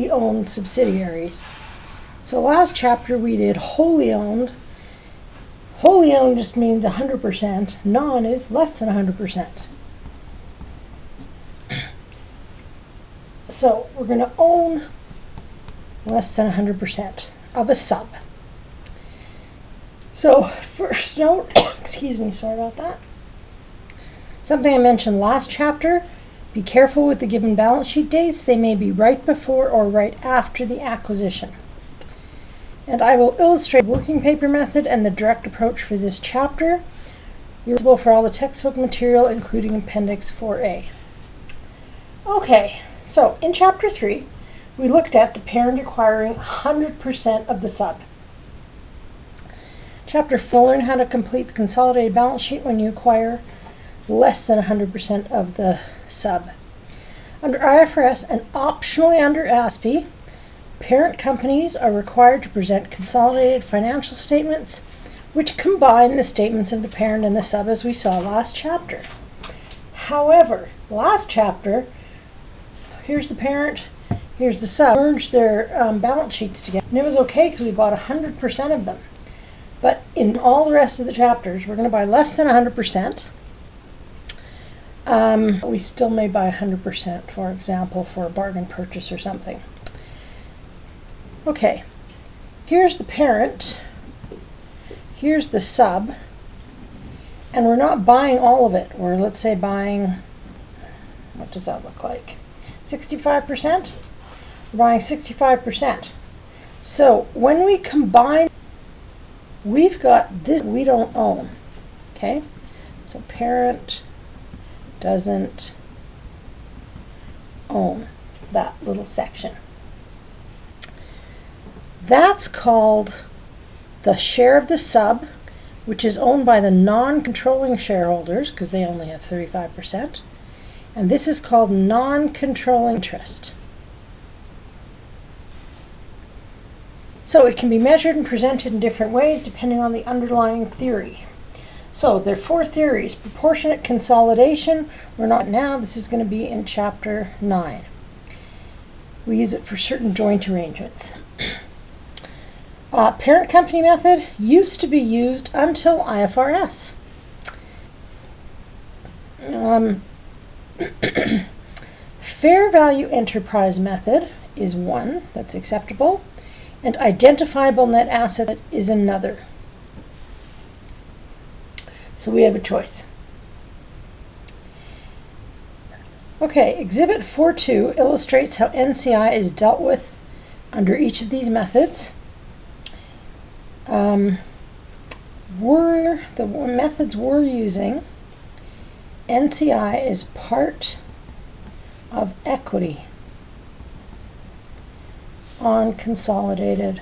wholly owned subsidiaries. So last chapter we did wholly owned. Wholly owned just means 100%. Non is less than 100%. So we're going to own less than 100% of a sub. So first note, excuse me, sorry about that. Something I mentioned last chapter, be careful with the given balance sheet dates. They may be right before or right after the acquisition. And I will illustrate the working paper method and the direct approach for this chapter. You're responsible for all the textbook material, including Appendix 4A. Okay, so in Chapter 3, we looked at the parent acquiring 100% of the sub. Chapter 4, learn how to complete the consolidated balance sheet when you acquire less than 100% of the sub. Under IFRS and optionally under ASPE, parent companies are required to present consolidated financial statements which combine the statements of the parent and the sub as we saw last chapter. However, last chapter, here's the parent, here's the sub, merged their balance sheets together. And it was okay because we bought 100% of them. But in all the rest of the chapters, we're going to buy less than 100%. We still may buy 100%, for example, for a bargain purchase or something. Okay, here's the parent, here's the sub, and we're not buying all of it. We're, let's say, buying, what does that look like? 65%? We're buying 65%. So when we combine, we've got this we don't own, okay? So parent doesn't own that little section. That's called the share of the sub, which is owned by the non-controlling shareholders, because they only have 35%. And this is called non-controlling interest. So it can be measured and presented in different ways depending on the underlying theory. So there are 4 theories. Proportionate consolidation, we're not now, this is going to be in Chapter 9. We use it for certain joint arrangements. Parent company method used to be used until IFRS. Fair value enterprise method is one that's acceptable, and identifiable net asset is another. So we have a choice. Okay, Exhibit 4.2 illustrates how NCI is dealt with under each of these methods. The methods we're using, NCI is part of equity on consolidated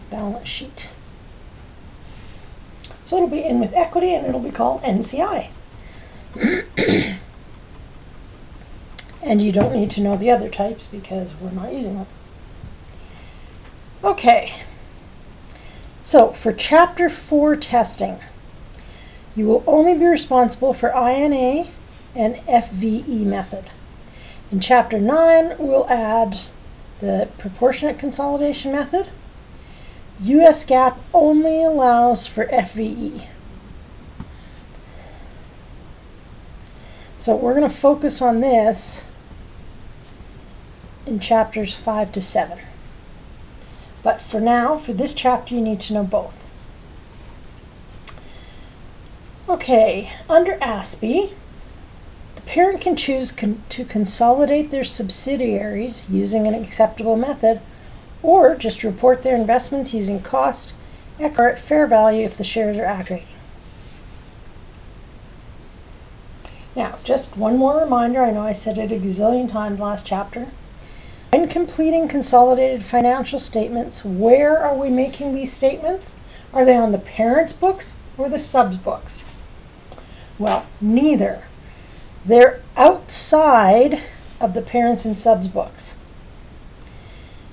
balance sheet. So it'll be in with equity and it'll be called NCI. And you don't need to know the other types because we're not using them. Okay. So for Chapter 4 testing, you will only be responsible for INA and FVE method. In Chapter 9, we'll add the proportionate consolidation method. US GAAP only allows for FVE. So we're going to focus on this in Chapters 5 to 7. But for now, for this chapter, you need to know both. Okay, under ASPE, the parent can choose to consolidate their subsidiaries using an acceptable method, or just report their investments using cost or at fair value if the shares are trading. Now, just one more reminder, I know I said it a gazillion times last chapter. When completing consolidated financial statements, where are we making these statements? Are they on the parent's books or the sub's books? Well, neither. They're outside of the parents' and sub's books.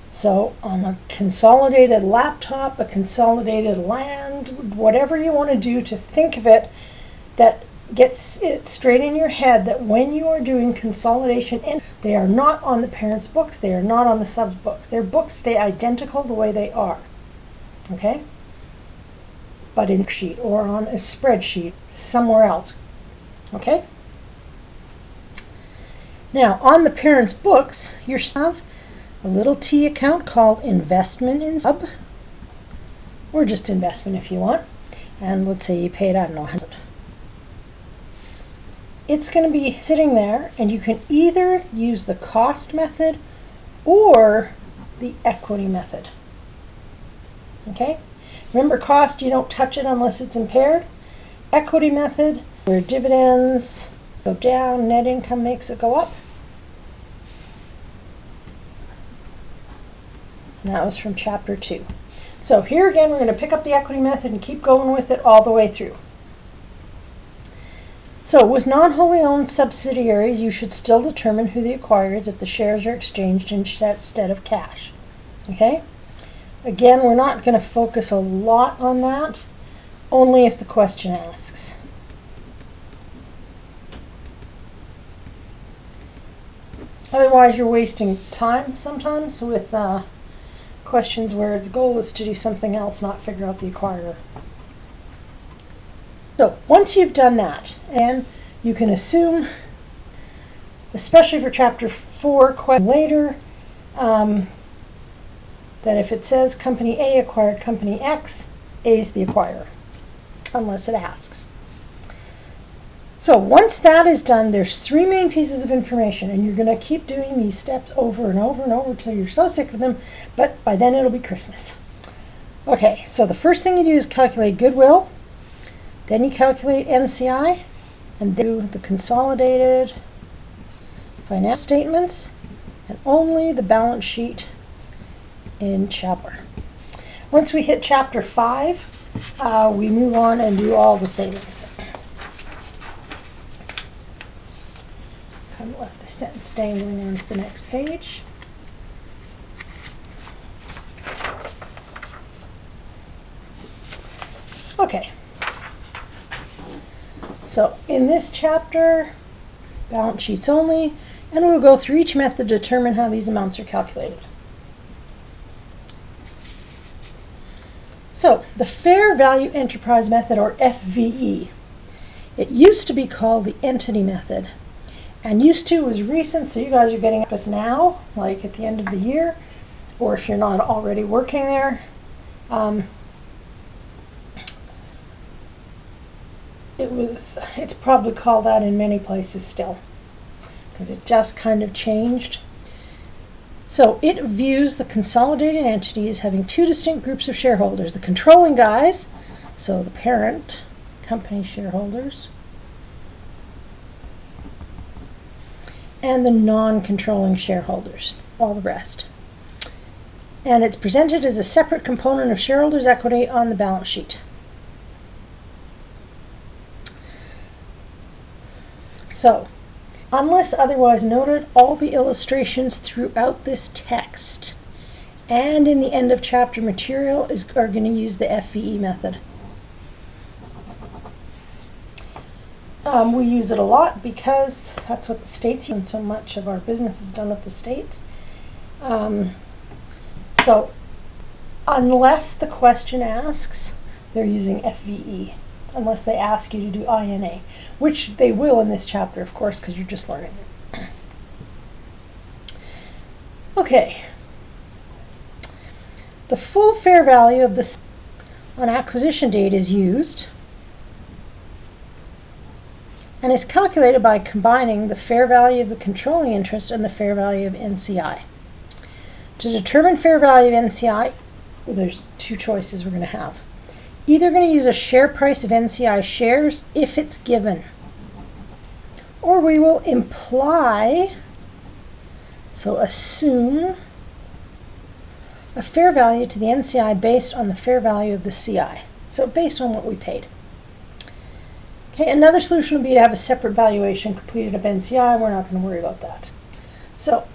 So on a consolidated laptop, a consolidated land, whatever you want to do to think of it, that get it straight in your head that when you are doing consolidation, and they are not on the parents' books, they are not on the subs' books. Their books stay identical the way they are. Okay? But in a sheet or on a spreadsheet somewhere else. Okay? Now, on the parents' books, you have a little T account called investment in sub, or just investment if you want. And let's say you paid, I don't know, 100. It's going to be sitting there, and you can either use the cost method or the equity method. Okay? Remember, cost, you don't touch it unless it's impaired. Equity method, where dividends go down, net income makes it go up. And that was from chapter 2. So here again, we're going to pick up the equity method and keep going with it all the way through. So with non-wholly owned subsidiaries, you should still determine who the acquirer is if the shares are exchanged instead of cash. Okay? Again, we're not going to focus a lot on that, only if the question asks. Otherwise, you're wasting time sometimes with questions where its goal is to do something else, not figure out the acquirer. So once you've done that, and you can assume, especially for chapter 4, later, that if it says company A acquired company X, A is the acquirer, unless it asks. So once that is done, there's 3 main pieces of information, and you're going to keep doing these steps over and over and over until you're so sick of them, but by then it'll be Christmas. Okay, so the first thing you do is calculate goodwill, then you calculate NCI, and then do the consolidated financial statements, and only the balance sheet in chapter. Once we hit chapter 5, we move on and do all the statements. Kind of left the sentence dangling onto the next page. Okay. So in this chapter, balance sheets only, and we'll go through each method to determine how these amounts are calculated. So the fair value enterprise method, or FVE, it used to be called the entity method. And used to was recent, so you guys are getting up to us now, like at the end of the year, or if you're not already working there. It's probably called that in many places still, because it just kind of changed. So it views the consolidated entities having 2 distinct groups of shareholders: the controlling guys, so the parent company shareholders, and the non-controlling shareholders, all the rest. And it's presented as a separate component of shareholders' equity on the balance sheet. So, unless otherwise noted, all the illustrations throughout this text and in the end of chapter material are going to use the FVE method. We use it a lot because that's what the states use, and so much of our business is done with the states. So, unless the question asks, they're using FVE. Unless they ask you to do INA, which they will in this chapter, of course, because you're just learning. Okay. The full fair value of the on acquisition date is used and is calculated by combining the fair value of the controlling interest and the fair value of NCI. To determine fair value of NCI, there's 2 choices we're going to have. Either going to use a share price of NCI shares if it's given, or we will imply, so assume, a fair value to the NCI based on the fair value of the CI, so based on what we paid. Okay, another solution would be to have a separate valuation completed of NCI. We're not going to worry about that. So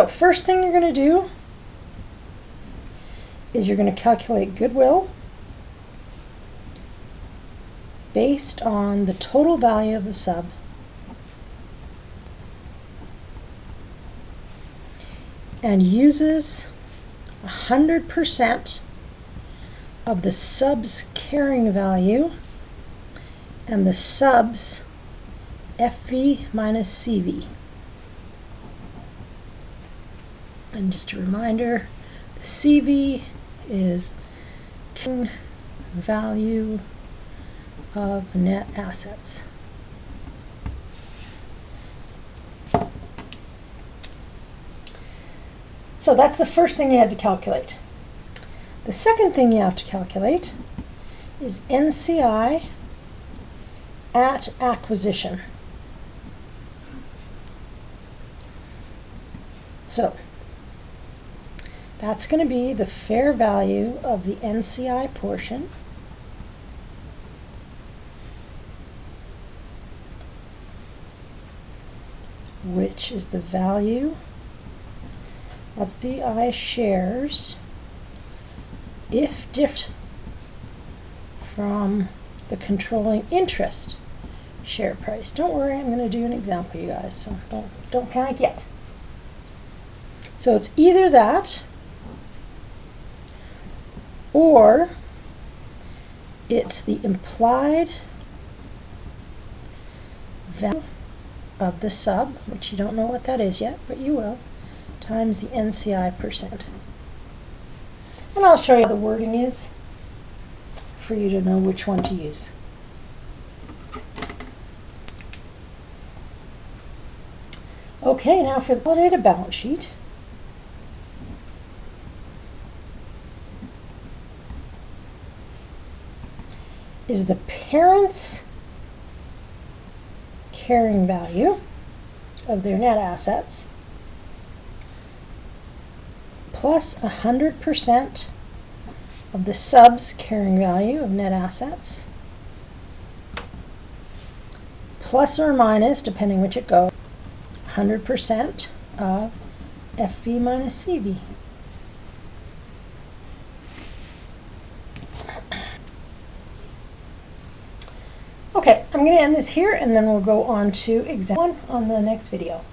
first thing you're going to do is you're going to calculate goodwill, based on the total value of the sub and uses 100% of the sub's carrying value and the sub's FV minus CV. And just a reminder, the CV is carrying value of net assets. So that's the first thing you had to calculate. The second thing you have to calculate is NCI at acquisition. So that's going to be the fair value of the NCI portion which is the value of DI shares if different from the controlling interest share price. Don't worry, I'm going to do an example, you guys, so don't panic yet. So it's either that or it's the implied value of the sub, which you don't know what that is yet, but you will, times the NCI percent. And I'll show you how the wording is for you to know which one to use. Okay, now for the consolidated balance sheet. Is the parent's carrying value of their net assets plus 100% of the sub's carrying value of net assets plus or minus, depending which it goes, 100% of FV minus CV. Okay, I'm going to end this here and then we'll go on to example 1 on the next video.